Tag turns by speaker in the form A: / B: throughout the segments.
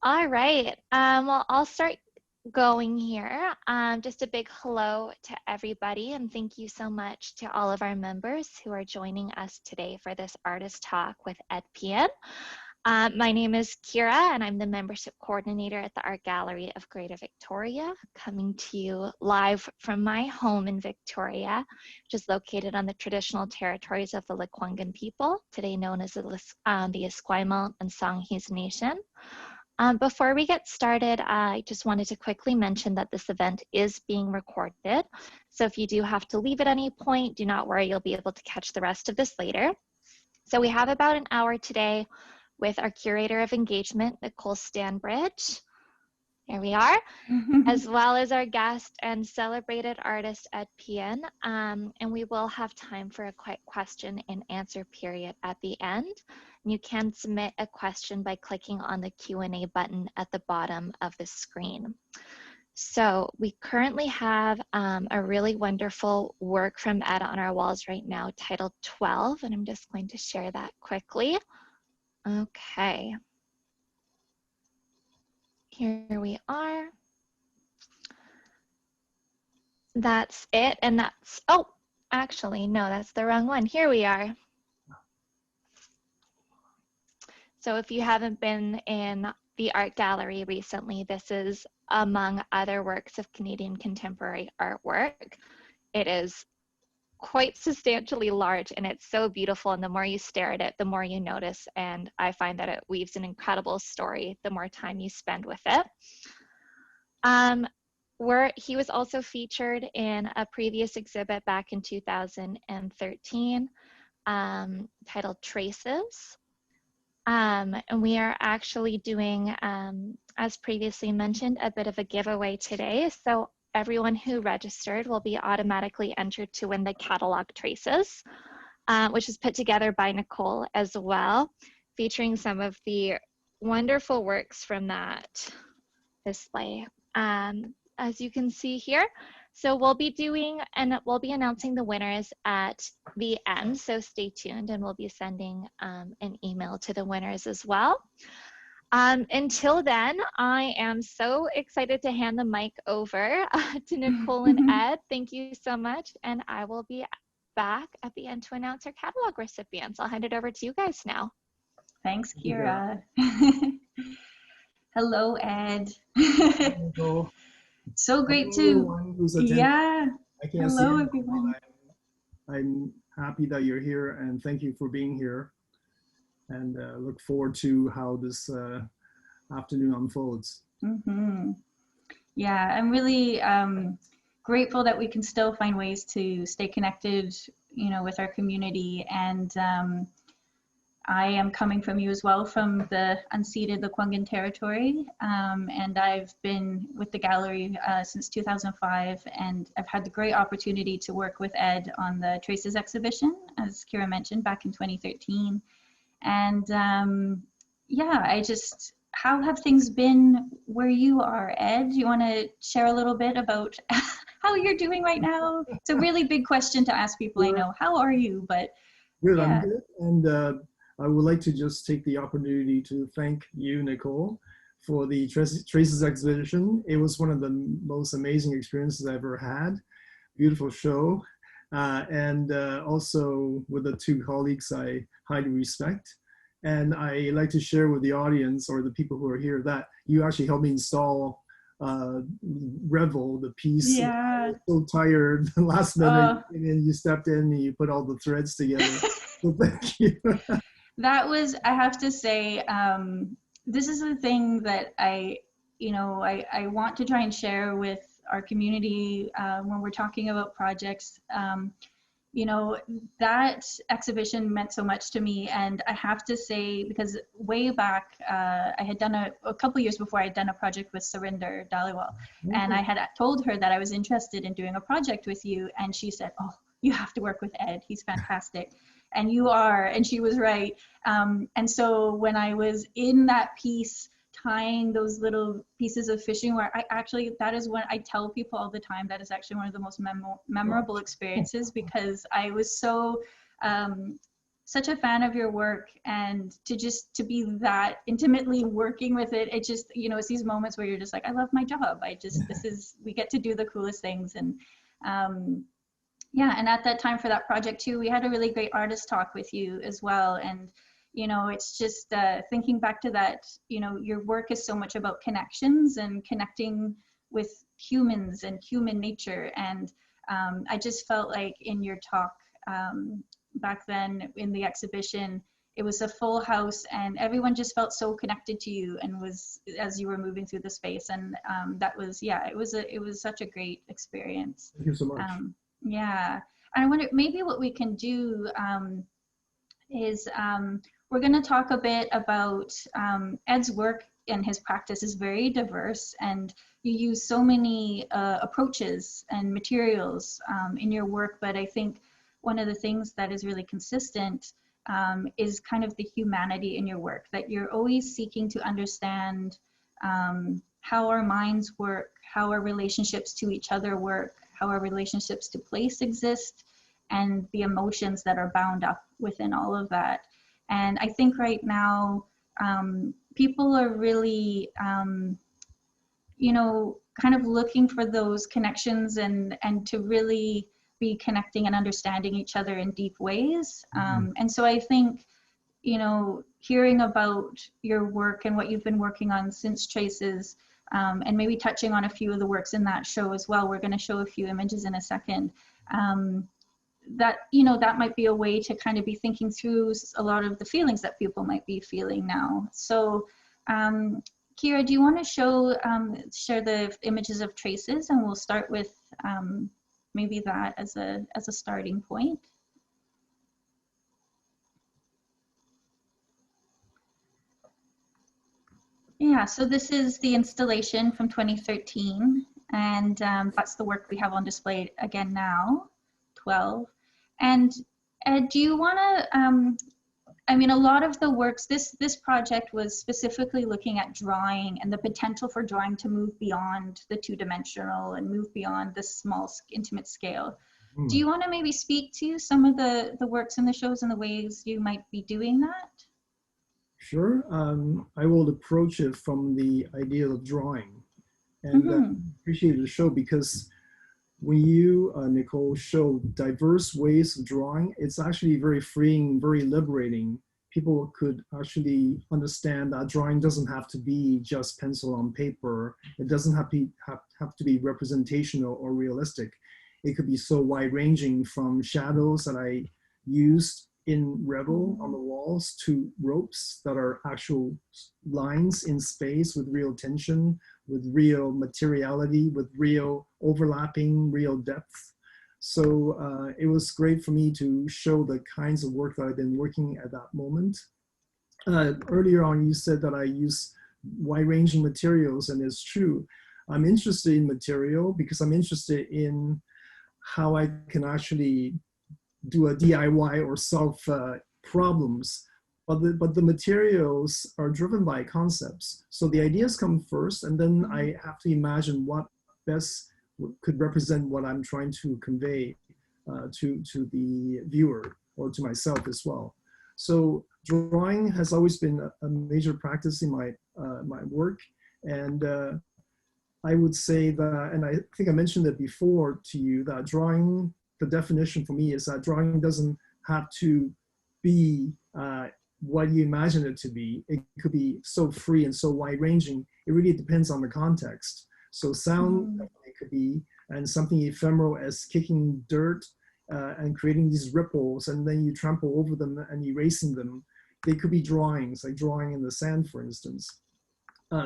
A: All right. Well, I'll start going here. Just a big hello to everybody, and thank you so much to all of our members who are joining us today for this artist talk with Ed Pien. My name is Kira, and I'm the membership coordinator at the Art Gallery of Greater Victoria, coming to you live from my home in Victoria, which is located on the traditional territories of the Lekwungen people, today known as the Esquimalt and Songhees Nation. Before we get started, I just wanted to quickly mention that this event is being recorded. So if you do have to leave at any point, do not worry, you'll be able to catch the rest of this later. So we have about an hour today with our curator of engagement, Nicole Stanbridge. Here we are, as well as our guest and celebrated artist Ed Pien. And we will have time for a quick question and answer period at the end. You can submit a question by clicking on the Q&A button at the bottom of the screen. So we currently have a really wonderful work from Ed on our walls right now titled 12, and I'm just going to share that quickly. Okay. Here we are. That's it, and that's, oh, actually, no, that's the wrong one. Here we are. So if you haven't been in the art gallery recently, this is among other works of Canadian contemporary artwork. It is quite substantially large and it's so beautiful, and the more you stare at it, the more you notice, and I find that it weaves an incredible story the more time you spend with it. He was also featured in a previous exhibit back in 2013 titled Traces. And we are actually doing, as previously mentioned, a bit of a giveaway today. So everyone who registered will be automatically entered to win the catalog Traces, which is put together by Nicole as well, featuring some of the wonderful works from that display, as you can see here. So we'll be doing, and we'll be announcing the winners at the end, so stay tuned, and we'll be sending an email to the winners as well. Until then, I am so excited to hand the mic over to Nicole and Ed. Thank you so much, and I will be back at the end to announce our catalog recipients. I'll hand it over to you guys now.
B: Thanks, Kira. Hello, Ed.
C: Hello.
B: So great to, yeah.
C: I can't
B: hello,
C: see
B: everyone.
C: I'm happy that you're here, and thank you for being here. And look forward to how this afternoon unfolds.
B: Yeah, I'm really grateful that we can still find ways to stay connected, you know, with our community. And I am coming from you as well, from the unceded Lekwungen territory. And I've been with the gallery since 2005, and I've had the great opportunity to work with Ed on the Traces exhibition, as Kira mentioned, back in 2013. And yeah, how have things been where you are, Ed? Do you want to share a little bit about how you're doing right now? It's a really big question to ask people, I know. How are you? But
C: good,
B: yeah.
C: I'm good. And I would like to just take the opportunity to thank you, Nicole, for the Traces exhibition. It was one of the most amazing experiences I've ever had. Beautiful show. And also with the two colleagues I highly respect. And I like to share with the audience or the people who are here that you actually helped me install Revel, the piece.
B: Yeah.
C: I was so tired last minute, and you stepped in and you put all the threads together. So thank you.
B: That was, I have to say, this is the thing that I want to try and share with our community when we're talking about projects. You know, that exhibition meant so much to me, and I have to say, because way back, I had done a couple years before, I had done a project with Surinder Dhaliwal, and I had told her that I was interested in doing a project with you, and she said, oh, you have to work with Ed, he's fantastic. And you are, and she was right. And so when I was in that piece, tying those little pieces of fishing wire, that is when I tell people all the time, that is actually one of the most memorable experiences, because I was so such a fan of your work, and to be that intimately working with it, it just, you know, it's these moments where you're just like, I love my job. We get to do the coolest things. And yeah, and at that time for that project too, we had a really great artist talk with you as well. And, you know, it's just thinking back to that, you know, your work is so much about connections and connecting with humans and human nature. And I just felt like in your talk back then in the exhibition, it was a full house and everyone just felt so connected to you and was, as you were moving through the space. And that was, yeah, it was such a great experience.
C: Thank you so much.
B: Yeah, I wonder maybe what we can do is we're going to talk a bit about Ed's work, and his practice is very diverse, and you use so many approaches and materials in your work. But I think one of the things that is really consistent is kind of the humanity in your work, that you're always seeking to understand how our minds work, how our relationships to each other work, how our relationships to place exist, and the emotions that are bound up within all of that. And I think right now, people are really, you know, kind of looking for those connections and to really be connecting and understanding each other in deep ways. And so I think, you know, hearing about your work and what you've been working on since Traces, and maybe touching on a few of the works in that show as well. We're going to show a few images in a second. That, you know, that might be a way to kind of be thinking through a lot of the feelings that people might be feeling now. So, Kira, do you want to share the images of Traces, and we'll start with maybe that as a starting point. Yeah, so this is the installation from 2013, and that's the work we have on display again now, 12. And Ed, do you want to, I mean, a lot of the works, this project was specifically looking at drawing and the potential for drawing to move beyond the two-dimensional and move beyond the small, intimate scale. Do you want to maybe speak to some of the works in the shows and the ways you might be doing that?
C: Sure. I will approach it from the idea of drawing, and appreciate the show because when you, Nicole, show diverse ways of drawing, it's actually very freeing, very liberating. People could actually understand that drawing doesn't have to be just pencil on paper. It doesn't have to be representational or realistic. It could be so wide-ranging, from shadows that I used in Rebel on the walls to ropes that are actual lines in space with real tension, with real materiality, with real overlapping, real depth. So it was great for me to show the kinds of work that I've been working at that moment. Earlier on, you said that I use wide-ranging materials, and it's true. I'm interested in material because I'm interested in how I can actually do a DIY or solve problems, but the materials are driven by concepts. So the ideas come first, and then I have to imagine what best could represent what I'm trying to convey to the viewer or to myself as well. So drawing has always been a major practice in my work, and I would say that, and I think I mentioned it before to you, that drawing, the definition for me is that drawing doesn't have to be what you imagine it to be. It could be so free and so wide-ranging. It really depends on the context. So sound it could be, and something ephemeral as kicking dirt and creating these ripples, and then you trample over them and erasing them. They could be drawings, like drawing in the sand, for instance.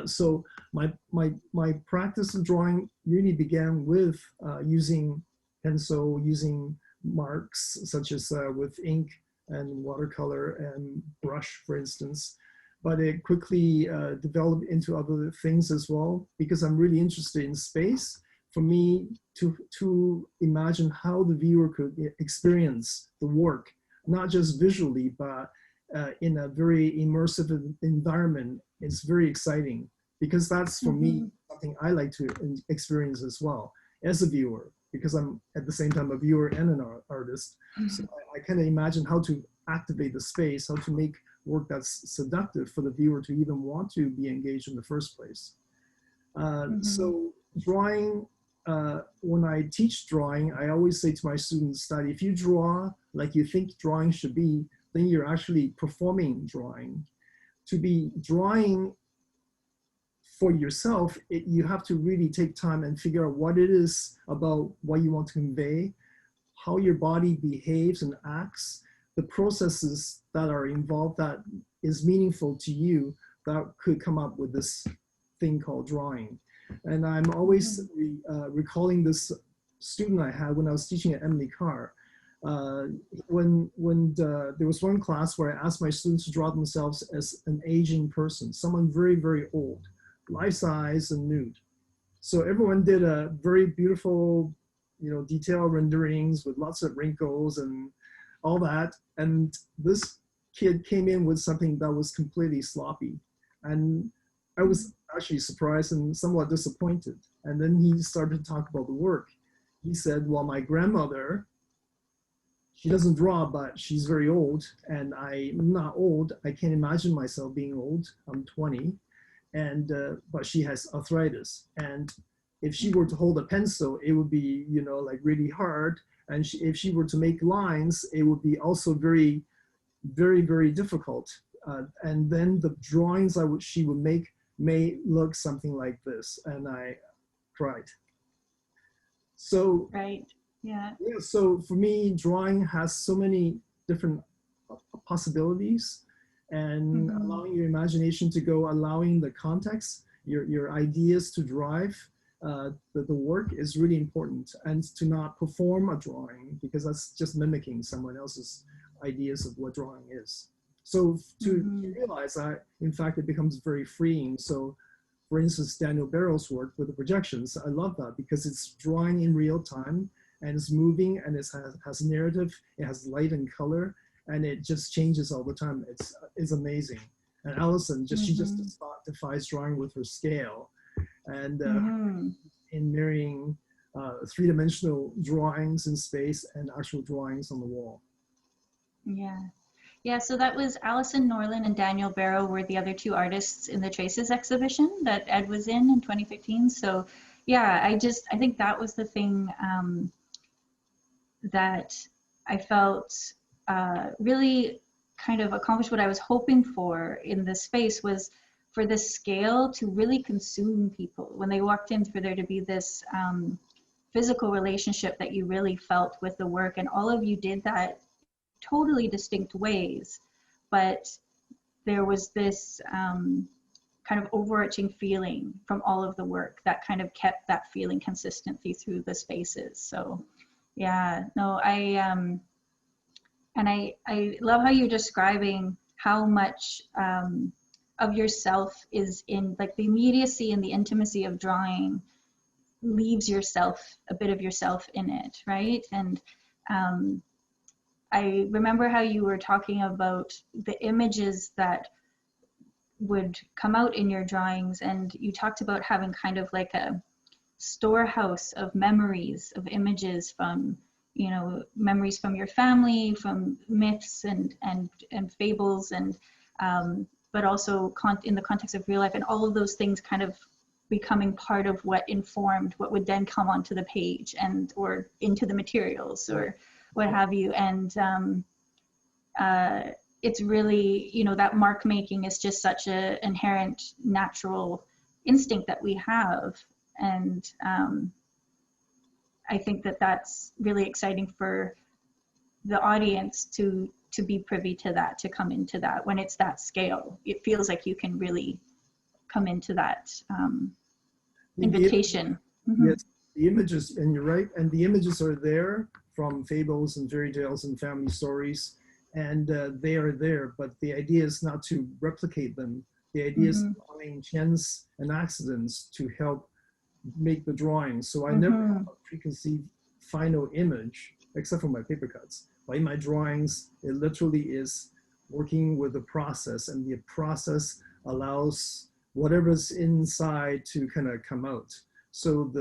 C: So my practice of drawing really began with using pencil, using marks such as with ink and watercolor and brush, for instance. But it quickly developed into other things as well, because I'm really interested in space. For me to imagine how the viewer could experience the work, not just visually, but in a very immersive environment, is very exciting, because that's, for me, something I like to experience as well as a viewer, because I'm at the same time a viewer and an artist. So I kind of imagine how to activate the space, how to make work that's seductive for the viewer to even want to be engaged in the first place. So drawing, when I teach drawing, I always say to my students that if you draw like you think drawing should be, then you're actually performing drawing. To be drawing for yourself, you have to really take time and figure out what it is about what you want to convey, how your body behaves and acts, the processes that are involved that is meaningful to you that could come up with this thing called drawing. And I'm always recalling this student I had when I was teaching at Emily Carr. When there was one class where I asked my students to draw themselves as an aging person, someone very, very old, life-size and nude. So everyone did a very beautiful, detailed renderings with lots of wrinkles and all that. And this kid came in with something that was completely sloppy. And I was actually surprised and somewhat disappointed. And then he started to talk about the work. He said, well, my grandmother, she doesn't draw, but she's very old. And I'm not old. I can't imagine myself being old. I'm 20. And but she has arthritis, and if she were to hold a pencil, it would be like really hard, and if she were to make lines, it would be also very, very, very difficult, and then the drawings she would make may look something like this, and I cried. So
B: yeah,
C: so for me, drawing has so many different possibilities. And allowing your imagination to go, allowing the context, your ideas to drive the work is really important. And to not perform a drawing, because that's just mimicking someone else's ideas of what drawing is. So to realize that, in fact, it becomes very freeing. So for instance, Daniel Barrow's work with the projections, I love that because it's drawing in real time and it's moving and it has narrative, it has light and color. And it just changes all the time. It's amazing. And Allison, she just defies drawing with her scale, and in marrying three-dimensional drawings in space and actual drawings on the wall.
B: Yeah. So that was Allison Norland and Daniel Barrow were the other two artists in the Traces exhibition that Ed was in 2015. So yeah, I think that was the thing that I felt really kind of accomplished what I was hoping for in this space, was for the scale to really consume people. When they walked in, for there to be this physical relationship that you really felt with the work, and all of you did that totally distinct ways, but there was this kind of overarching feeling from all of the work that kind of kept that feeling consistently through the spaces. So yeah, no, and I love how you're describing how much of yourself is in, like, the immediacy and the intimacy of drawing leaves yourself, a bit of yourself in it, right? And I remember how you were talking about the images that would come out in your drawings, and you talked about having kind of like a storehouse of memories, of images from, memories from your family, from myths and fables, and but also in the context of real life, and all of those things kind of becoming part of what informed what would then come onto the page or into the materials or what have you. And it's really, that mark making is just such an inherent natural instinct that we have. And I think that that's really exciting for the audience to be privy to that, to come into that. When it's that scale, it feels like you can really come into that invitation.
C: Yes, the images, and you're right, and the images are there from fables and fairy tales and family stories, and they are there, but the idea is not to replicate them. The idea is allowing chance and accidents to help make the drawing. So I never have a preconceived final image, except for my paper cuts. But in my drawings, it literally is working with the process, and the process allows whatever's inside to kind of come out. So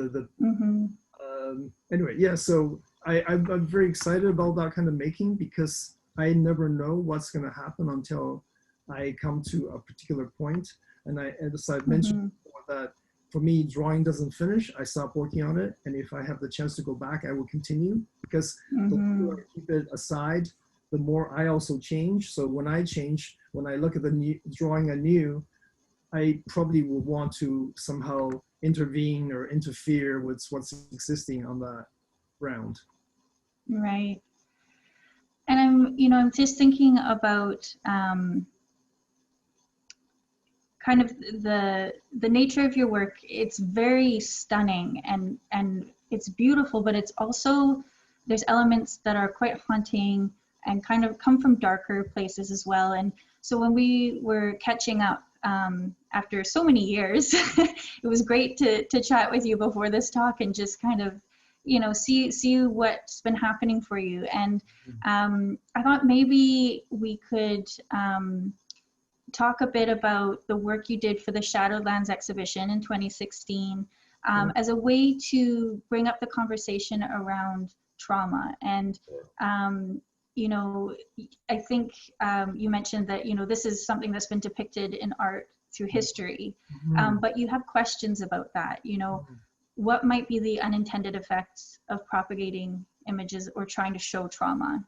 C: anyway, yeah, so I'm very excited about that kind of making, because I never know what's going to happen until I come to a particular point. And as I mentioned before, that for me, drawing doesn't finish. I stop working on it. And if I have the chance to go back, I will continue, because the more I keep it aside, the more I also change. So when I change, when I look at the new, drawing anew, I probably will want to somehow intervene or interfere with what's existing on the ground.
B: Right. And I'm just thinking about kind of the nature of your work. It's very stunning and it's beautiful, but it's also, there's elements that are quite haunting and kind of come from darker places as well. And so when we were catching up after so many years, it was great to chat with you before this talk and just kind of, see what's been happening for you. And I thought maybe we could talk a bit about the work you did for the Shadowlands exhibition in 2016 as a way to bring up the conversation around trauma. And I think you mentioned that, this is something that's been depicted in art through history, but you have questions about that, what might be the unintended effects of propagating images or trying to show trauma?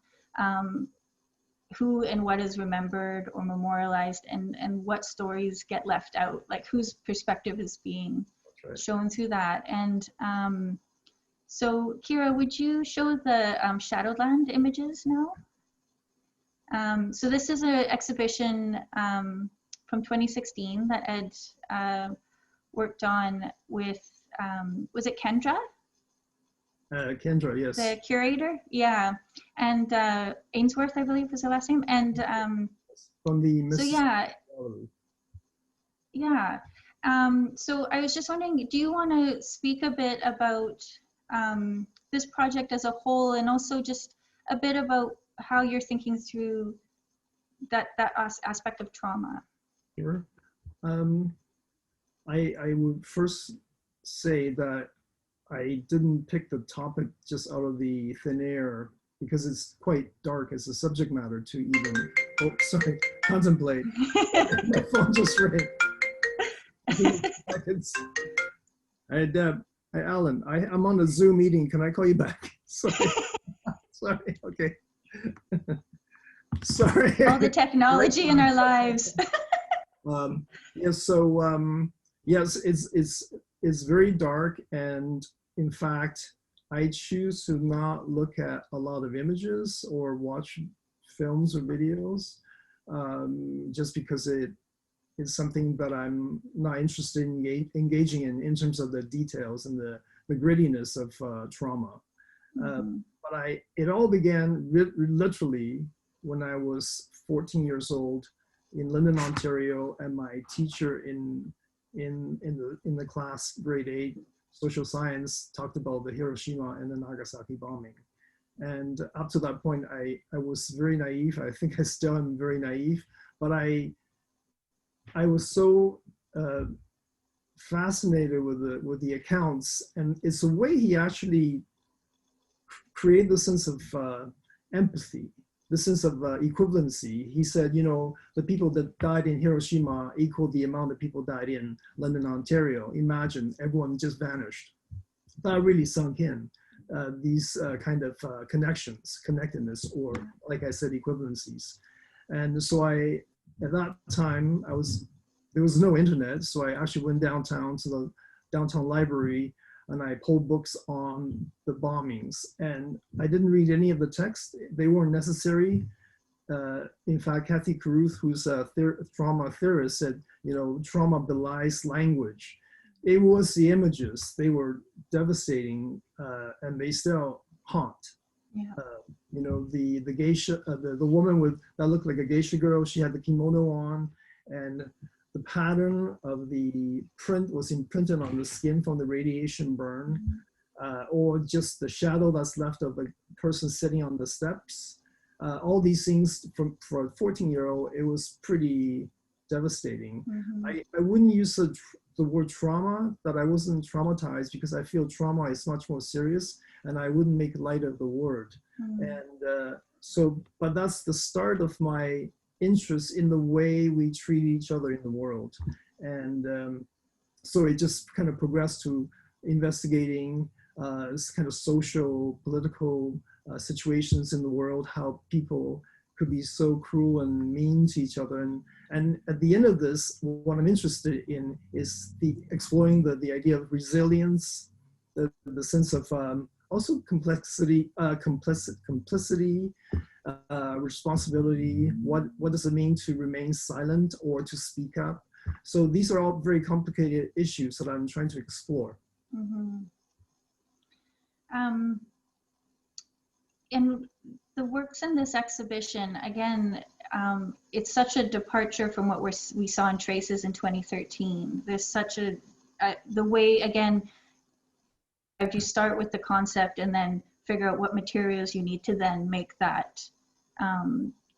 B: Who and what is remembered or memorialized, and what stories get left out, like whose perspective is being shown through that. And so Kira, would you show the Shadowland images now? So this is an exhibition from 2016 that Ed worked on with, was it Kendra?
C: Kendra, yes.
B: The curator, yeah. And Ainsworth, I believe was the last name. And
C: from the
B: so yeah. Yeah. So I was just wondering, do you want to speak a bit about this project as a whole, and also just a bit about how you're thinking through that aspect of trauma?
C: Sure. I would first say that I didn't pick the topic just out of the thin air, because it's quite dark as a subject matter to even, contemplate. My phone just rang. Hey, Deb. Hey, Alan. I'm on a Zoom meeting. Can I call you back? Sorry. Sorry. Okay. Sorry.
B: All the technology in our lives.
C: Yes. So yes, it's very dark, and in fact, I choose to not look at a lot of images or watch films or videos, just because it is something that I'm not interested in engaging in terms of the details and the grittiness of trauma. But it all began literally when I was 14 years old in London, Ontario, and my teacher in the class, grade 8, social science, talked about the Hiroshima and the Nagasaki bombing. And up to that point, I was very naive. I think I still am very naive, but I was so fascinated with the accounts, and it's the way he actually created the sense of empathy, the sense of equivalency. He said, the people that died in Hiroshima equal the amount of people died in London, Ontario. Imagine, everyone just vanished. That really sunk in, these kind of connectedness, or like I said, equivalencies. And so at that time, there was no internet, so I actually went downtown to the downtown library, and I pulled books on the bombings. And I didn't read any of the text. They weren't necessary. In fact, Kathy Caruth, who's a trauma theorist, said, trauma belies language. It was the images. They were devastating, and they still haunt. Yeah. The geisha, the woman that looked like a geisha girl, she had the kimono on, and the pattern of the print was imprinted on the skin from the radiation burn, or just the shadow that's left of the person sitting on the steps. All these things, for a 14-year-old, it was pretty devastating. I wouldn't use the word trauma, that I wasn't traumatized, because I feel trauma is much more serious, and I wouldn't make light of the word. And So, but that's the start of my interest in the way we treat each other in the world. And so it just kind of progressed to investigating this kind of social, political situations in the world, how people could be so cruel and mean to each other. And at the end of this, what I'm interested in is exploring the idea of resilience, the sense of also complexity, complicity, responsibility. What does it mean to remain silent or to speak up? So these are all very complicated issues that I'm trying to explore.
B: Mm-hmm. In the works in this exhibition, again, it's such a departure from what we saw in Traces in 2013. There's such the way, again, if you start with the concept and then figure out what materials you need to then make that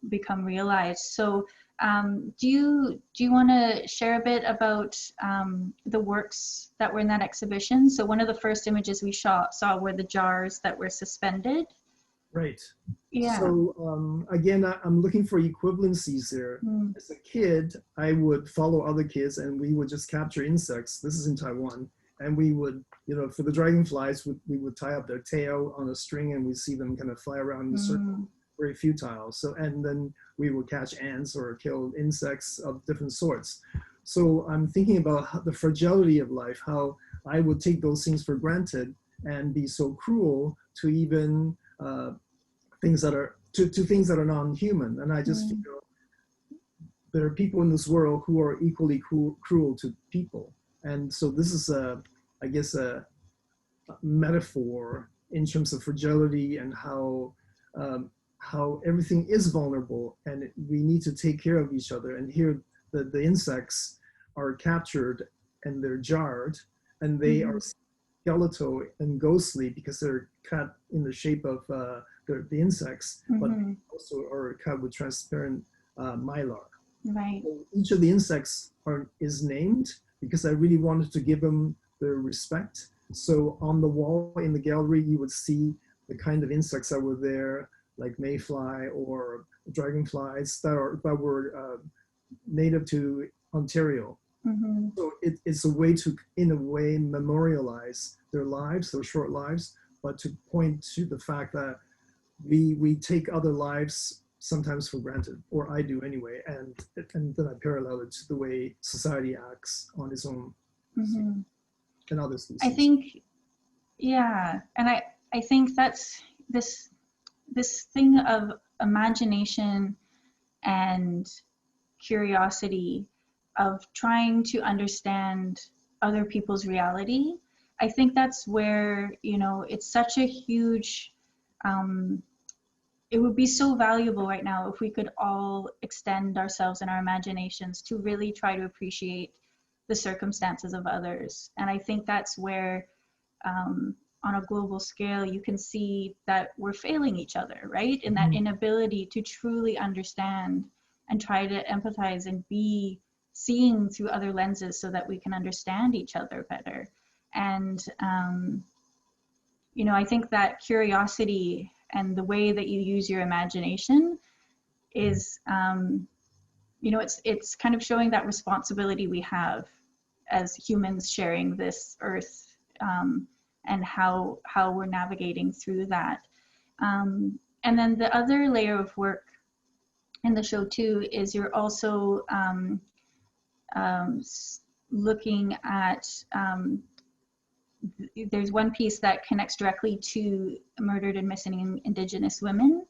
B: become realized. So do you want to share a bit about the works that were in that exhibition? So one of the first images we saw were the jars that were suspended.
C: Right.
B: Yeah.
C: So again, I'm looking for equivalencies there. As a kid, I would follow other kids and we would just capture insects. This is in Taiwan. And we would, for the dragonflies, we would tie up their tail on a string and we see them kind of fly around in a circle, very futile. So, and then we would catch ants or kill insects of different sorts. So I'm thinking about the fragility of life, how I would take those things for granted and be so cruel to even things that are to things that are non-human. And I just feel there are people in this world who are equally cruel to people. And so this is I guess a metaphor in terms of fragility and how everything is vulnerable and we need to take care of each other. And here the insects are captured and they're jarred and they are skeletal and ghostly because they're cut in the shape of the insects, but they also are cut with transparent mylar.
B: Right.
C: So each of the insects is named because I really wanted to give them their respect. So on the wall in the gallery, you would see the kind of insects that were there, like mayfly or dragonflies that were native to Ontario. So it's a way to, in a way, memorialize their lives, their short lives, but to point to the fact that we take other lives sometimes for granted, or I do anyway, and then I parallel it to the way society acts on its own and other species.
B: I think, yeah, and I think that's this thing of imagination and curiosity of trying to understand other people's reality. I think that's where, it's such a huge, it would be so valuable right now if we could all extend ourselves and our imaginations to really try to appreciate the circumstances of others. And I think that's where, on a global scale, you can see that we're failing each other, right? In that inability to truly understand and try to empathize and be seeing through other lenses so that we can understand each other better. And, I think that curiosity and the way that you use your imagination is, it's kind of showing that responsibility we have as humans sharing this earth, and how we're navigating through that. And then the other layer of work in the show too is you're also looking at, there's one piece that connects directly to murdered and missing Indigenous women.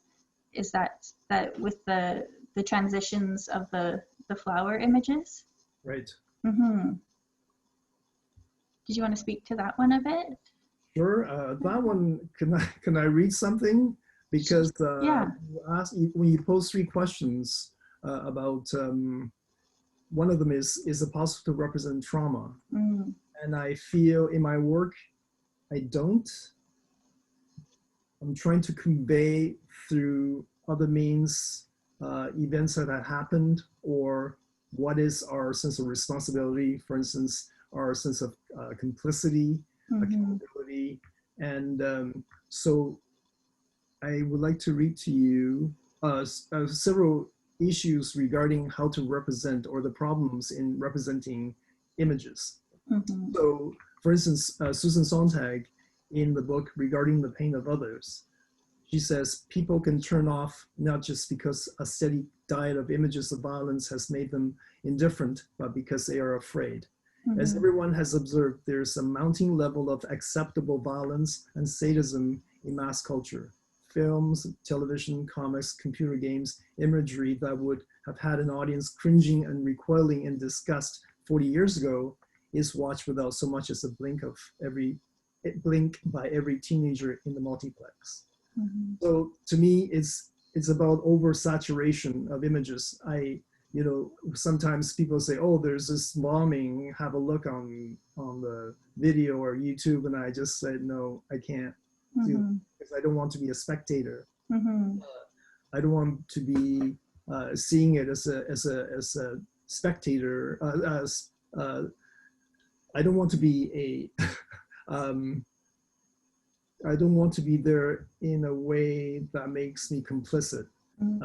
B: Is that with the transitions of the flower images?
C: Right.
B: Did you want to speak to that one a bit?
C: Sure. That one, can I read something? Because when you pose 3 questions about, one of them is it possible to represent trauma? And I feel in my work, I don't. I'm trying to convey through other means events that have happened, or what is our sense of responsibility, for instance, our sense of complicity, accountability. And so I would like to read to you several issues regarding how to represent, or the problems in representing images.
B: Mm-hmm.
C: So, for instance, Susan Sontag, in the book Regarding the Pain of Others, she says people can turn off not just because a steady diet of images of violence has made them indifferent, but because they are afraid.
B: Mm-hmm.
C: As everyone has observed, there's a mounting level of acceptable violence and sadism in mass culture. Films, television, comics, computer games, imagery that would have had an audience cringing and recoiling in disgust 40 years ago is watched without so much as a blink by every teenager in the multiplex.
B: Mm-hmm.
C: So to me, it's about oversaturation of images. Sometimes people say, oh, there's this bombing, have a look on the video or YouTube, and I just said, no, I can't do it, because I don't want to be a spectator.
B: Mm-hmm.
C: I don't want to be seeing it as a spectator. I don't want to be a I don't want to be there in a way that makes me complicit.
B: Mm-hmm.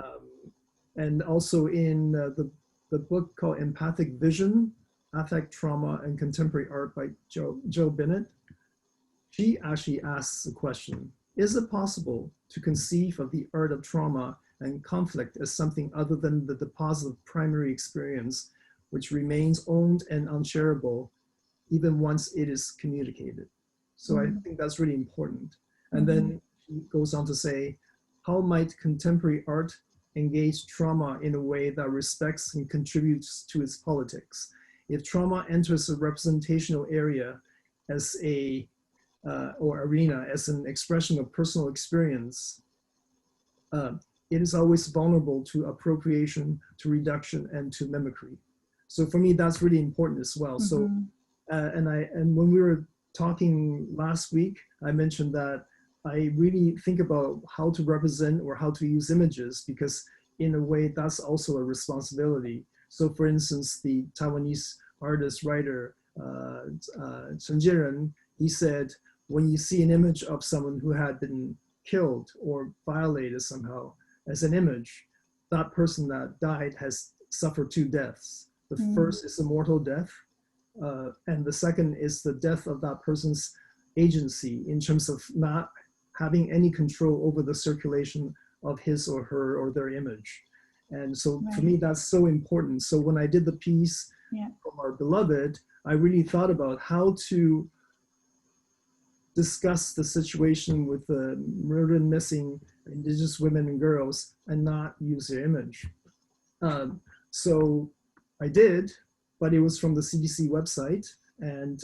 C: And also in the book called Empathic Vision, Affect, Trauma, and Contemporary Art by Jo Bennett, she actually asks the question, is it possible to conceive of the art of trauma and conflict as something other than the deposit of primary experience, which remains owned and unshareable even once it is communicated? So I think that's really important. And then she goes on to say, how might contemporary art engage trauma in a way that respects and contributes to its politics? If trauma enters a representational area as or arena as an expression of personal experience, it is always vulnerable to appropriation, to reduction, and to mimicry. So for me, that's really important as well. So, and when we were talking last week, I mentioned that I really think about how to represent or how to use images, because in a way that's also a responsibility. So for instance, the Taiwanese artist, writer, Chen Jiren, he said, when you see an image of someone who had been killed or violated somehow as an image, that person that died has suffered two deaths. The first is a mortal death, and the second is the death of that person's agency in terms of not having any control over the circulation of his or her or their image. And so for me, that's so important. So when I did the piece from Our Beloved, I really thought about how to discuss the situation with the murdered and missing Indigenous women and girls and not use their image. So I did, but it was from the CDC website, and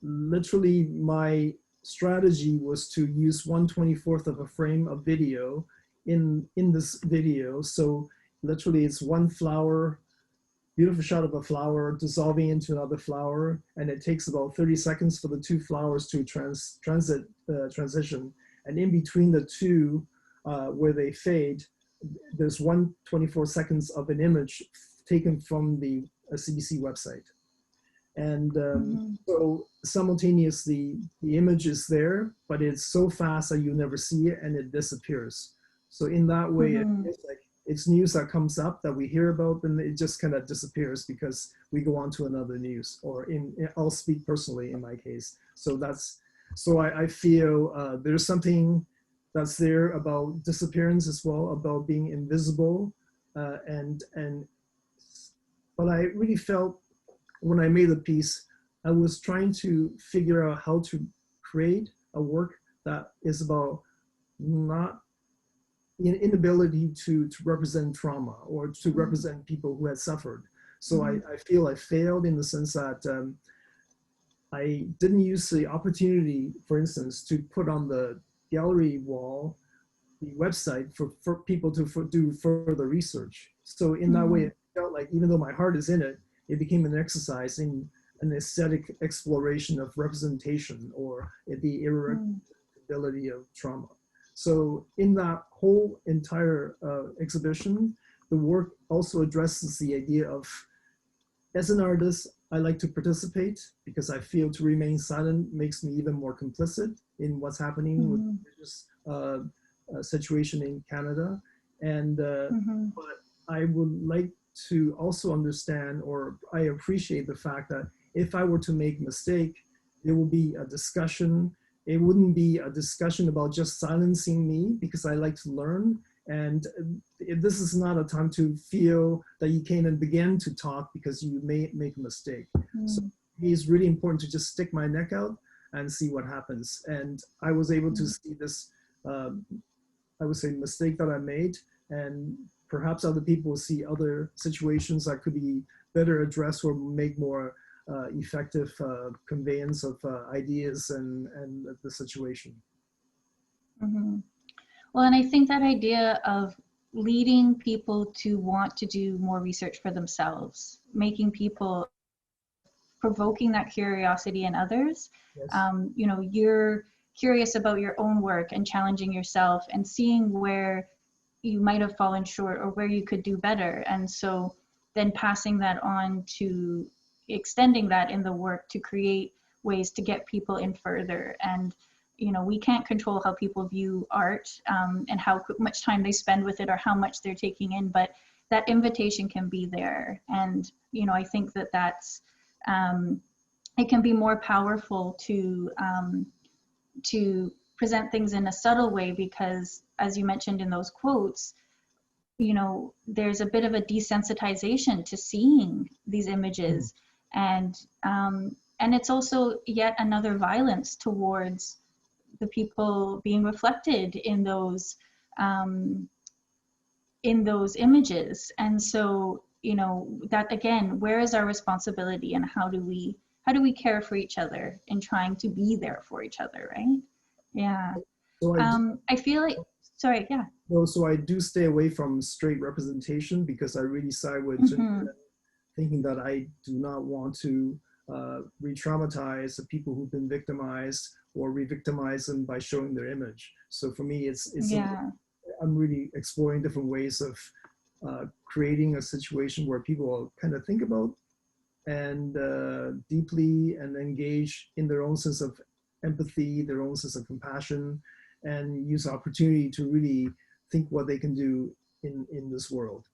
C: literally my strategy was to use 1/24 of a frame of video in this video. So literally it's one flower, beautiful shot of a flower dissolving into another flower, and it takes about 30 seconds for the two flowers to transition. And in between the two, where they fade, there's 1/24 seconds of an image taken from the CDC website. And so simultaneously, the image is there, but it's so fast that you never see it and it disappears. So in that way, it's like it's news that comes up that we hear about, and it just kind of disappears because we go on to another news. Or I'll speak personally in my case. So I feel there's something that's there about disappearance as well, about being invisible, but I really felt when I made the piece, I was trying to figure out how to create a work that is about not inability to represent trauma or to represent people who had suffered. So I feel I failed in the sense that I didn't use the opportunity, for instance, to put on the gallery wall the website for people to do further research. So in that way, it felt like even though my heart is in it, it became an exercise in an aesthetic exploration of representation or the irreversibility of trauma. So in that whole entire exhibition, the work also addresses the idea of, as an artist, I like to participate because I feel to remain silent makes me even more complicit in what's happening with religious situation in Canada. And but I would like to also understand, or I appreciate the fact that if I were to make a mistake, there will be a discussion. It wouldn't be a discussion about just silencing me, because I like to learn. And this is not a time to feel that you can't even begin to talk because you may make a mistake. So it's really important to just stick my neck out and see what happens. And I was able to see this, I would say, mistake that I made, and perhaps other people will see other situations that could be better addressed or make more effective conveyance of ideas and the situation.
B: Well, and I think that idea of leading people to want to do more research for themselves, making people, provoking that curiosity in others.
C: Yes.
B: You know, you're curious about your own work and challenging yourself and seeing where you might have fallen short or where you could do better. And so then passing that on to extending that in the work to create ways to get people in further. And, you know, we can't control how people view art and how much time they spend with it or how much they're taking in, but that invitation can be there. And, you know, I think that that's, it can be more powerful to present things in a subtle way, because as you mentioned in those quotes, you know, there's a bit of a desensitization to seeing these images. And it's also yet another violence towards the people being reflected in those images. And so, you know, that again, where is our responsibility, and how do we care for each other in trying to be there for each other, right? Yeah.
C: So
B: I feel like, sorry, yeah.
C: No, so I do stay away from straight representation, because I really side with thinking that I do not want to re-traumatize the people who've been victimized or re-victimize them by showing their image. So for me, it's
B: Yeah.
C: I'm really exploring different ways of creating a situation where people kind of think about and deeply and engage in their own sense of empathy, their own sense of compassion, and use the opportunity to really think what they can do in this world.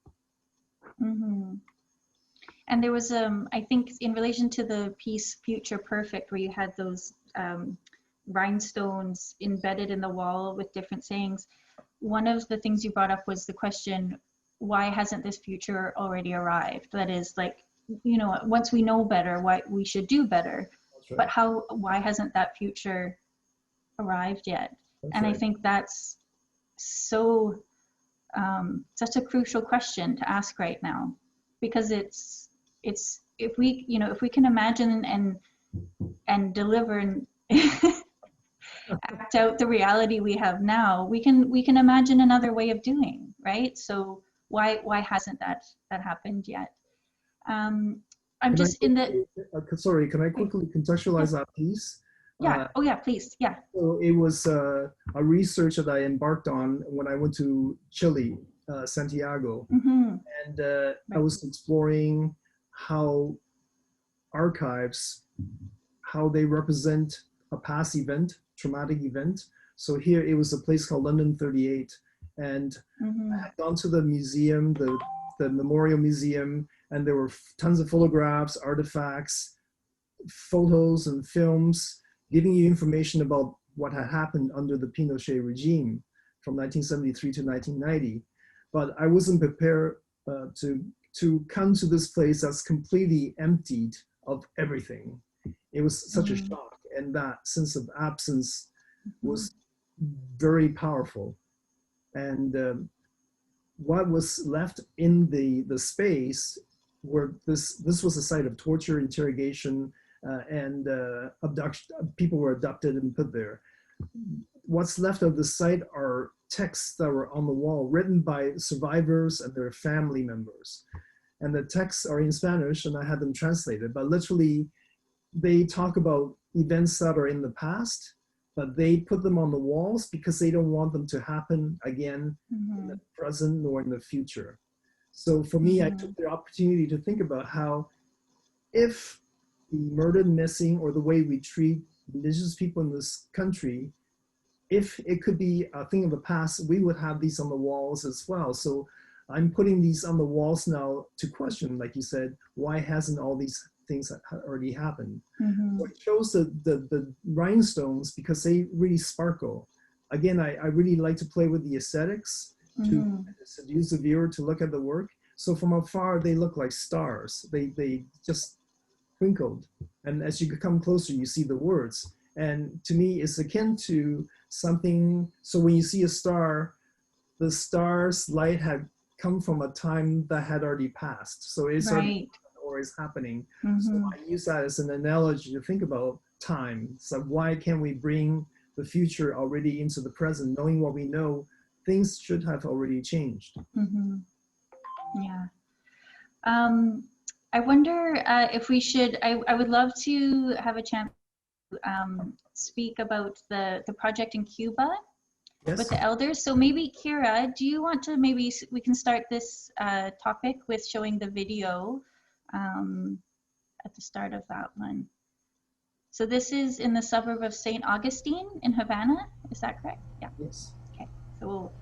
B: And there was, I think, in relation to the piece Future Perfect, where you had those rhinestones embedded in the wall with different sayings, one of the things you brought up was the question, why hasn't this future already arrived? That is, like, you know, once we know better, why we should do better. That's right. But why hasn't that future arrived yet? That's and right. I think that's so, such a crucial question to ask right now, because it's if we, you know, if we can imagine and deliver and act out the reality we have now, we can imagine another way of doing, right? So why hasn't that happened yet? I'm just in the.
C: Sorry, can I quickly contextualize that piece?
B: Yeah. Oh yeah, please. Yeah.
C: So it was a research that I embarked on when I went to Chile, Santiago, and I was exploring how archives, how they represent a past event, traumatic event. So here it was a place called London 38, and I had gone to the museum, the Memorial Museum, and there were tons of photographs, artifacts, photos and films giving you information about what had happened under the Pinochet regime from 1973 to 1990. But I wasn't prepared to come to this place that's completely emptied of everything. It was such a shock, and that sense of absence was very powerful. And what was left in the space, where this was a site of torture, interrogation, and abduction. People were abducted and put there. What's left of the site are texts that were on the wall, written by survivors and their family members. And the texts are in Spanish, and I had them translated, but literally they talk about events that are in the past, but they put them on the walls because they don't want them to happen again in the present nor in the future. So for me, I took the opportunity to think about how, if the murdered, missing, or the way we treat indigenous people in this country if it could be a thing of the past, we would have these on the walls as well. So I'm putting these on the walls now to question, like you said, why hasn't all these things already happened? So it shows the rhinestones because they really sparkle. Again, I really like to play with the aesthetics to seduce the viewer to look at the work. So from afar, they look like stars. They just twinkled. And as you come closer, you see the words. And to me, it's akin to something. So when you see a star, the star's light had come from a time that had already passed. So it's already or is happening. So I use that as an analogy to think about time. So why can't we bring the future already into the present, knowing what we know, things should have already changed.
B: Yeah. I wonder if we should, I would love to have a chance to speak about the project in Cuba with the elders. So maybe Kira, do you want to, maybe we can start this topic with showing the video at the start of that one. So this is in the suburb of St. Augustine in Havana, is that correct? Yeah.
C: Yes.
B: Okay, so we'll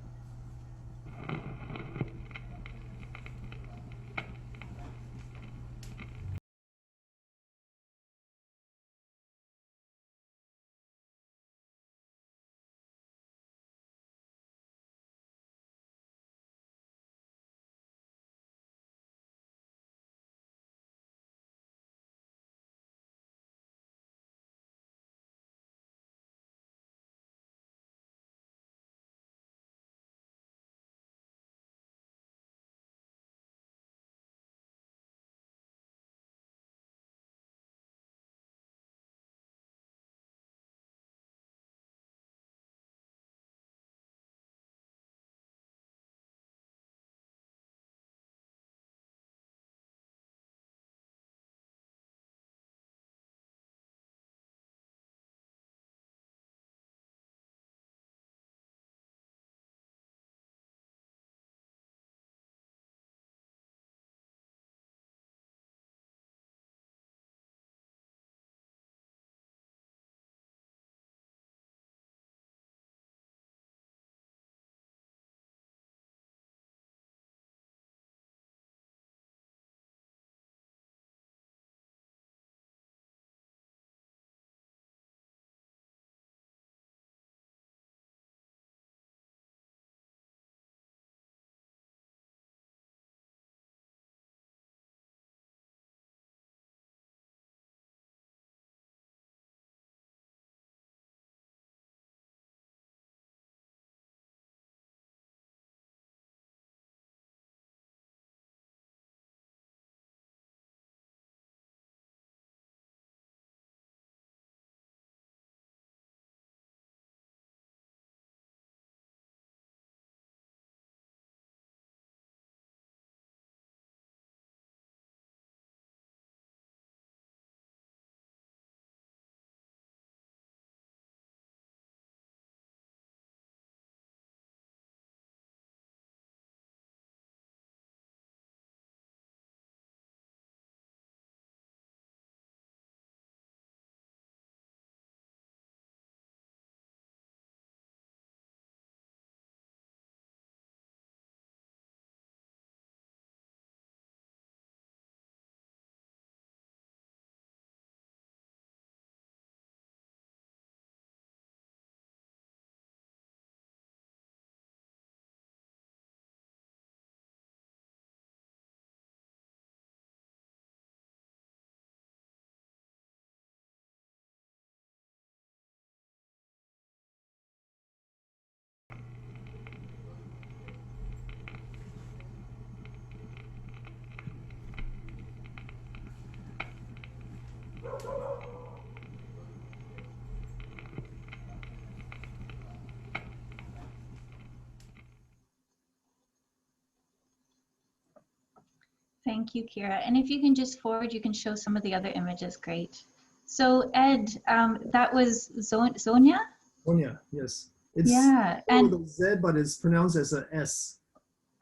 B: thank you, Kira. And if you can just forward, you can show some of the other images, great. So Ed, that was Zonia?
C: Sonia, yes. It's
B: and
C: with a Z, but it's pronounced as a S.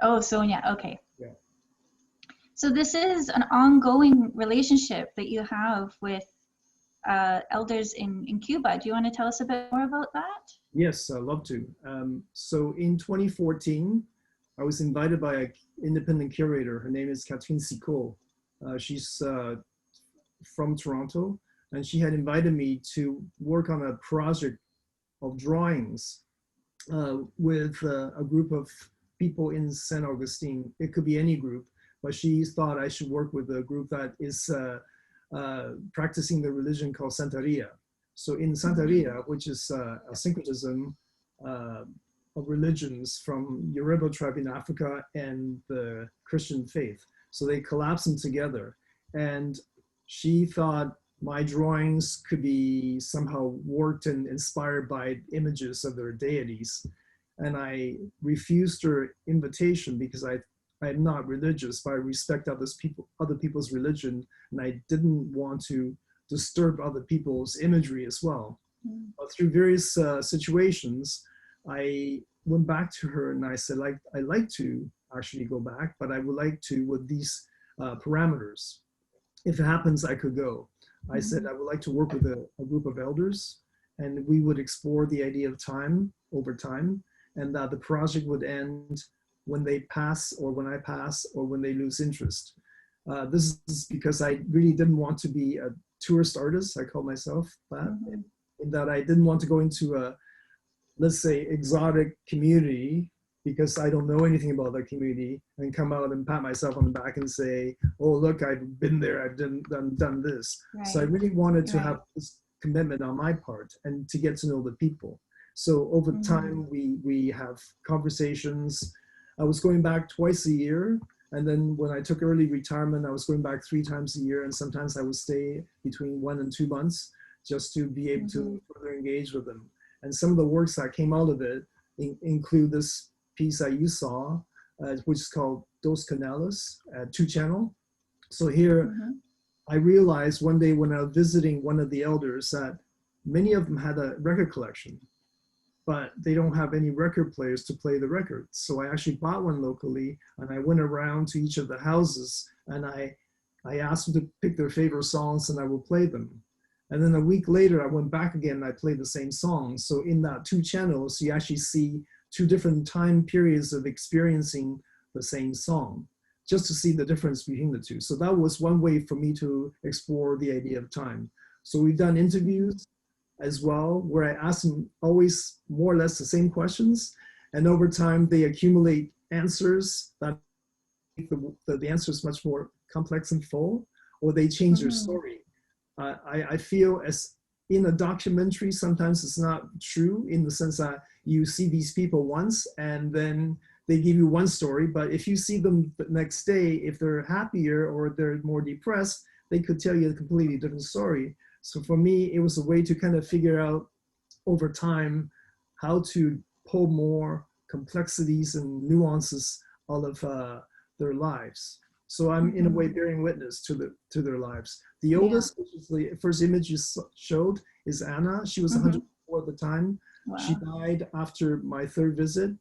B: Oh, Sonia, okay.
C: Yeah.
B: So this is an ongoing relationship that you have with elders in Cuba. Do you want to tell us a bit more about that?
C: Yes, I'd love to. So in 2014, I was invited by an independent curator. Her name is Catherine Sicot. She's from Toronto, and she had invited me to work on a project of drawings with a group of people in St. Augustine. It could be any group, but she thought I should work with a group that is practicing the religion called Santeria. So in Santeria, which is a syncretism of religions from Yoruba tribe in Africa and the Christian faith. So they collapse them together. And she thought my drawings could be somehow worked and inspired by images of their deities. And I refused her invitation because I'm not religious, but I respect other people's religion, and I didn't want to disturb other people's imagery as well. But through various situations, I went back to her and I said, I'd like to actually go back, but I would like to with these parameters. If it happens, I could go. I said I would like to work with a group of elders, and we would explore the idea of time over time, and that the project would end when they pass, or when I pass, or when they lose interest. This is because I really didn't want to be a tourist artist. I call myself that, in that I didn't want to go into a, let's say, exotic community because I don't know anything about that community and come out and pat myself on the back and say, oh, look, I've been there, I've done this. Right. So I really wanted to have this commitment on my part and to get to know the people. So over time, we have conversations. I was going back twice a year. And then when I took early retirement, I was going back 3 times a year. And sometimes I would stay between 1 and 2 months just to be able to further engage with them. And some of the works that came out of it include this piece that you saw, which is called Dos Canales, 2-channel. So here, I realized one day when I was visiting one of the elders that many of them had a record collection, but they don't have any record players to play the records. So I actually bought one locally, and I went around to each of the houses, and I asked them to pick their favorite songs, and I would play them. And then a week later, I went back again, and I played the same song. So in that 2 channels, you actually see 2 different time periods of experiencing the same song, just to see the difference between the 2. So that was one way for me to explore the idea of time. So we've done interviews as well, where I ask them always more or less the same questions. And over time, they accumulate answers that make the answers much more complex and full, or they change their story. I feel as in a documentary, sometimes it's not true in the sense that you see these people once and then they give you one story, but if you see them the next day, if they're happier or they're more depressed, they could tell you a completely different story. So for me, it was a way to kind of figure out over time how to pull more complexities and nuances out of their lives. So I'm in a way bearing witness to their lives. The oldest, which is the first image you showed, is Anna. She was 104 at the time. Wow. She died after my 3rd visit.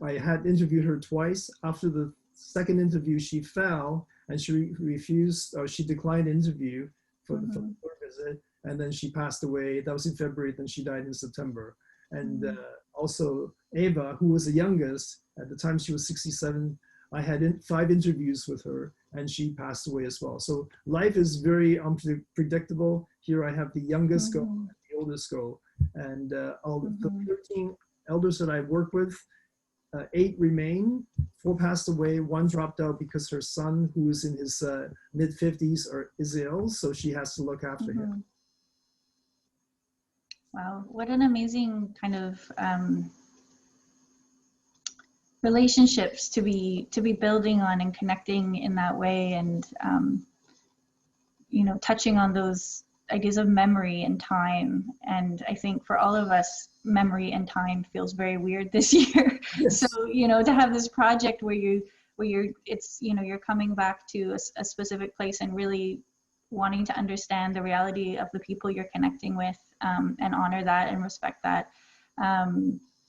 C: I had interviewed her twice. After the 2nd interview, she fell and she refused, or she declined interview for the 3rd visit. And then she passed away. That was in February, then she died in September. And also Eva, who was the youngest, at the time she was 67, I had 5 interviews with her, and she passed away as well. So life is very unpredictable. Here I have the youngest go, and the oldest go. And all the 13 elders that I work with, 8 remain, 4 passed away, 1 dropped out because her son, who is in his mid-50s, is ill, so she has to look after him.
B: Wow, what an amazing kind of relationships to be building on and connecting in that way, and you know, touching on those ideas of memory and time. And I think for all of us, memory and time feels very weird this year. Yes. So, you know, to have this project where it's, you know, you're coming back to a specific place and really wanting to understand the reality of the people you're connecting with, and honor that and respect that.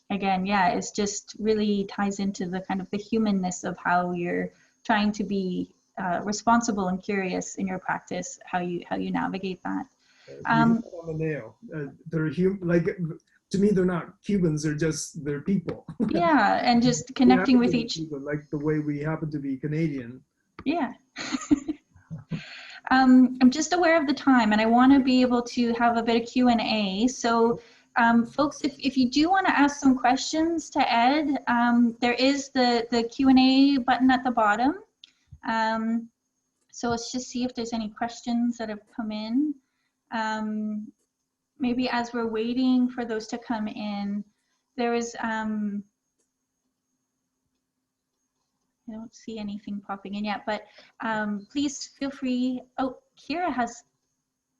B: Again, yeah, it's just really ties into the kind of the humanness of how you're trying to be responsible and curious in your practice, how you navigate that.
C: You hit on the nail. They're like, to me, they're not Cubans. They're people.
B: Yeah, and just connecting with each.
C: Cuban, like the way we happen to be Canadian.
B: Yeah. I'm just aware of the time, and I want to be able to have a bit of Q&A. So, folks, if you do want to ask some questions to Ed, there is the Q&A button at the bottom. So let's just see if there's any questions that have come in. Maybe as we're waiting for those to come in, there is, I don't see anything popping in yet, but please feel free. Oh, Kira has,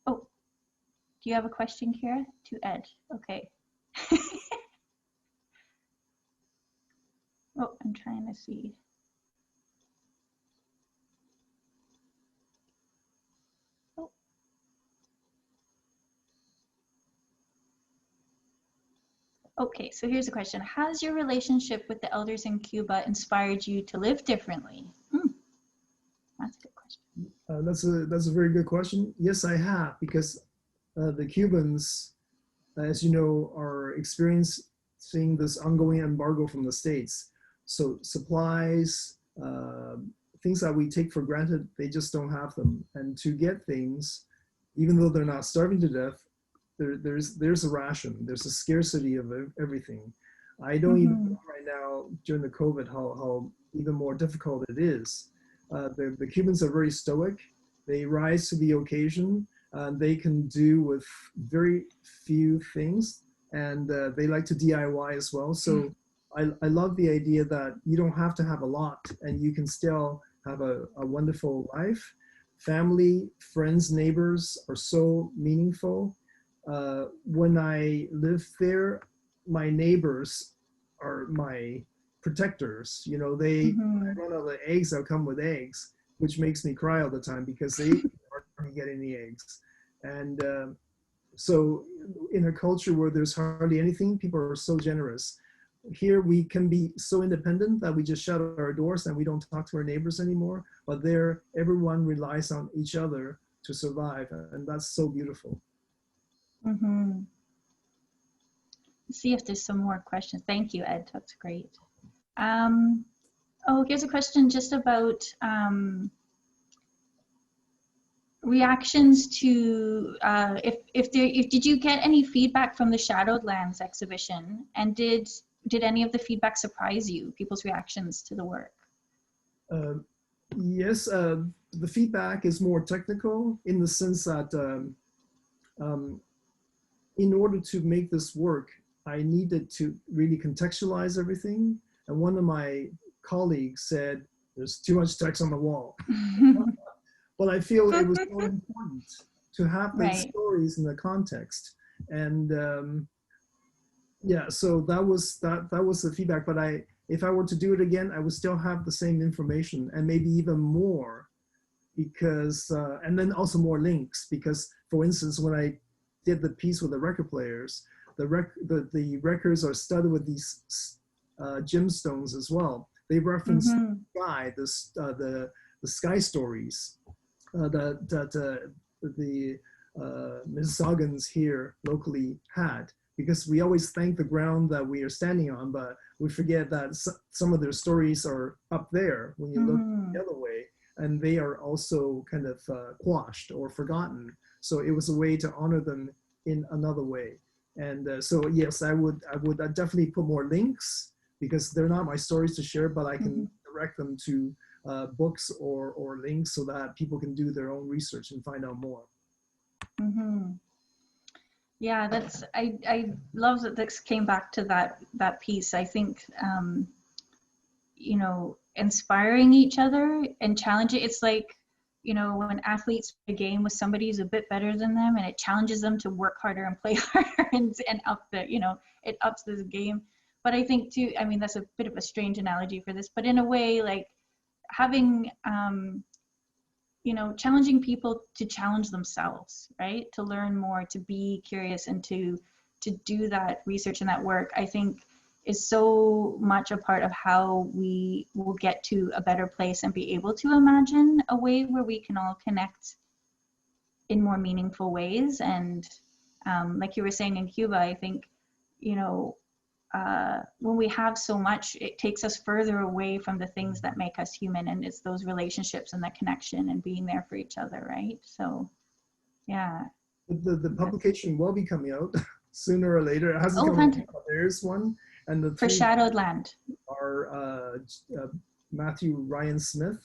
B: oh, do you have a question, Kira? To Ed, okay. Oh, I'm trying to see. Oh. Okay, so here's a question. Has your relationship with the elders in Cuba inspired you to live differently? That's a good question.
C: That's a very good question. Yes, I have, because the Cubans, as you know, are experiencing this ongoing embargo from the States. So supplies, things that we take for granted, they just don't have them. And to get things, even though they're not starving to death, there's a ration, there's a scarcity of everything. I don't even know right now during the COVID how even more difficult it is. The Cubans are very stoic. They rise to the occasion. They can do with very few things, and they like to DIY as well. So I love the idea that you don't have to have a lot, and you can still have a wonderful life. Family, friends, neighbors are so meaningful. When I live there, my neighbors are my protectors. You know, they run out of eggs, they'll come with eggs, which makes me cry all the time because they aren't getting the eggs. And so in a culture where there's hardly anything, people are so generous. Here we can be so independent that we just shut our doors and we don't talk to our neighbors anymore. But there, everyone relies on each other to survive, and that's so beautiful.
B: Let's see if there's some more questions. Thank you, Ed. That's great. Oh, here's a question just about reactions to did you get any feedback from the Shadowlands exhibition, and did any of the feedback surprise you, people's reactions to the work?
C: Yes, the feedback is more technical in the sense that in order to make this work, I needed to really contextualize everything. And one of my colleagues said, there's too much text on the wall. But I feel it was so important to have these stories in the context. And yeah, so that was the feedback. But if I were to do it again, I would still have the same information and maybe even more, because and then also more links. Because for instance, when I did the piece with the record players, the records are studded with these gemstones as well. They reference the sky, the sky stories that the Mississaugas here locally had, because we always thank the ground that we are standing on, but we forget that some of their stories are up there when you look the other way, and they are also kind of quashed or forgotten. So it was a way to honor them in another way. And so yes, I would definitely put more links, because they're not my stories to share, but I can direct them to books or links so that people can do their own research and find out more.
B: Yeah, I love that this came back to that piece. I think you know, inspiring each other and challenging. It's like, you know, when athletes play a game with somebody who's a bit better than them, and it challenges them to work harder and play harder and up the, you know, it ups this game. But I think too, I mean, that's a bit of a strange analogy for this, but in a way, like having, you know, challenging people to challenge themselves, right? To learn more, to be curious, and to do that research and that work, I think is so much a part of how we will get to a better place and be able to imagine a way where we can all connect in more meaningful ways. And like you were saying in Cuba, I think, you know, when we have so much, it takes us further away from the things that make us human, and it's those relationships and that connection and being there for each other, right? So, yeah.
C: The publication will be coming out sooner or later. It hasn't come out, but there's one. And the
B: for
C: three
B: Shadowed Land
C: are Matthew Ryan Smith,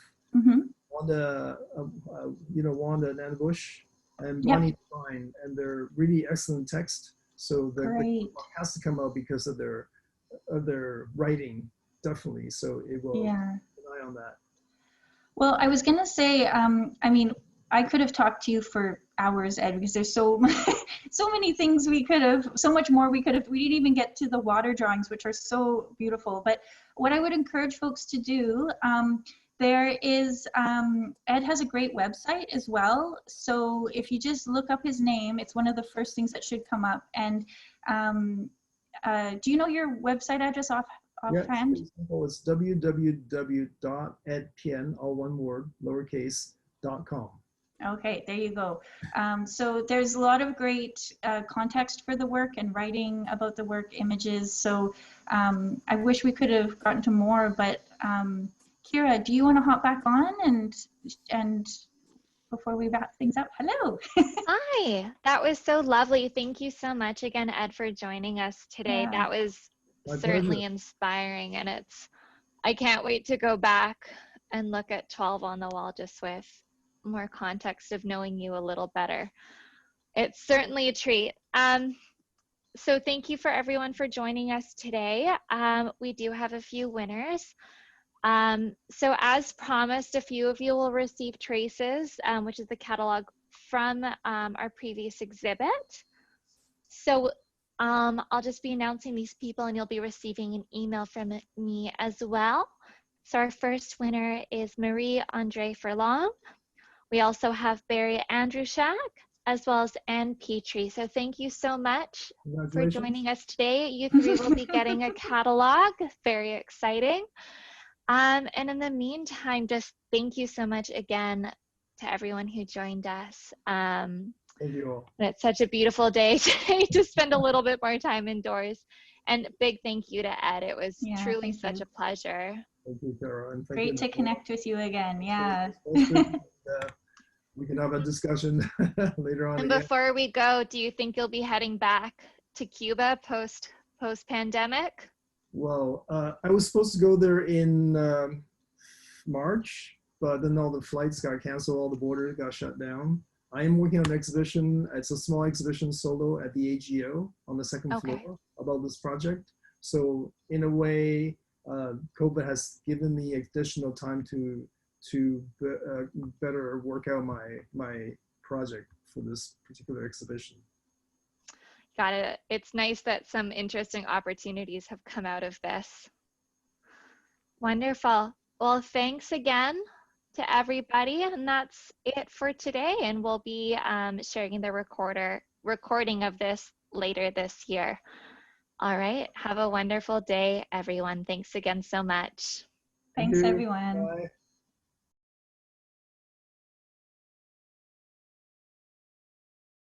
C: Wanda, Wanda Nanbush, and Bonnie Devine, and they're really excellent text. So the book has to come out because of their writing, definitely. So it will keep an eye on that.
B: Well, I was gonna say, I mean, I could have talked to you for hours, Ed, because there's so many things so much more we could have. We didn't even get to the water drawings, which are so beautiful. But what I would encourage folks to do, there is, Ed has a great website as well. So if you just look up his name, it's one of the first things that should come up. And do you know your website address offhand?
C: It's simple. It's www.edpien, all one word, lowercase, .com.
B: Okay, there you go. So there's a lot of great context for the work and writing about the work, images. So I wish we could have gotten to more, but Kira, do you want to hop back on and before we wrap things up? Hello.
A: Hi, that was so lovely. Thank you so much again, Ed, for joining us today.
B: Yeah.
A: That was certainly inspiring, and I can't wait to go back and look at 12 on the Wall just with more context of knowing you a little better. It's certainly a treat. So thank you for everyone for joining us today. We do have a few winners. So as promised, a few of you will receive traces, which is the catalog from our previous exhibit. So I'll just be announcing these people, and you'll be receiving an email from me as well. So our first winner is Marie-Andre Furlong. We also have Barry Andrushak, as well as Ann Petrie. So thank you so much for joining us today. You three will be getting a catalog. Very exciting. And in the meantime, just thank you so much again to everyone who joined us.
C: Thank you all.
A: And it's such a beautiful day today to spend a little bit more time indoors. And big thank you to Ed. It was truly such a pleasure.
C: Thank you, Sarah. And
B: great to connect with you again. Yeah.
C: We can have a discussion later on.
A: And before we go, do you think you'll be heading back to Cuba post-pandemic?
C: Well, I was supposed to go there in March, but then all the flights got canceled, all the borders got shut down. I am working on an exhibition. It's a small exhibition solo at the AGO on the second floor about this project. So in a way, COVID has given me additional time to better work out my project for this particular exhibition.
A: Got it. It's nice that some interesting opportunities have come out of this. Wonderful. Well, thanks again to everybody, and that's it for today. And we'll be sharing the recording of this later this year. All right. Have a wonderful day, everyone. Thanks again so much.
B: Thanks, everyone.
C: Bye.